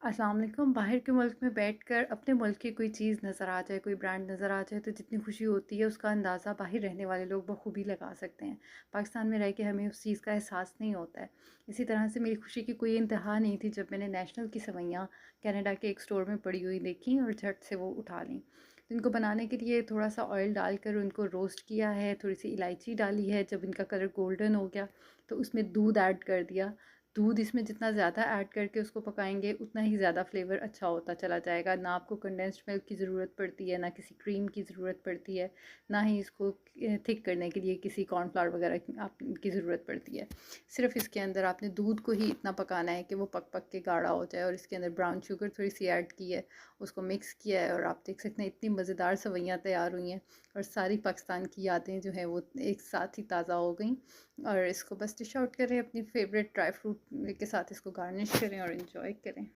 अस्सलाम वालेकुम। बाहर के मुल्क में बैठकर अपने मुल्क की कोई चीज़ नज़र आ जाए, कोई ब्रांड नज़र आ जाए तो जितनी खुशी होती है उसका अंदाज़ा बाहर रहने वाले लोग बखूबी लगा सकते हैं। पाकिस्तान में रह के हमें उस चीज़ का एहसास नहीं होता है। इसी तरह से मेरी खुशी की कोई इंतहा नहीं थी जब मैंने नेशनल की सेवइयाँ कनाडा के एक स्टोर में पड़ी हुई देखी और झट से वो उठा लीं। तो इनको बनाने के लिए थोड़ा सा ऑयल डालकर उनको रोस्ट किया है, थोड़ी सी इलायची डाली है। जब इनका कलर गोल्डन हो गया तो उसमें दूध ऐड कर दिया। दूध इसमें जितना ज़्यादा ऐड करके उसको पकाएंगे उतना ही ज़्यादा फ्लेवर अच्छा होता चला जाएगा। ना आपको कंडेंस्ड मिल्क की ज़रूरत पड़ती है, ना किसी क्रीम की ज़रूरत पड़ती है, ना ही इसको थिक करने के लिए किसी कॉर्नफ्लावर वगैरह की ज़रूरत पड़ती है। सिर्फ इसके अंदर आपने दूध को ही इतना पकाना है कि वो पक पक के गाढ़ा हो जाए, और इसके अंदर ब्राउन शुगर थोड़ी सी ऐड की है, उसको मिक्स किया है, और आप देख सकते हैं इतनी मज़ेदार सेवइयाँ तैयार हुई हैं। और सारी पाकिस्तान की यादें जो हैं वो एक साथ ही ताज़ा हो गई। और इसको बस डिश आउट करें, अपनी फेवरेट ड्राई फ्रूट के साथ इसको गार्निश करें और इन्जॉय करें।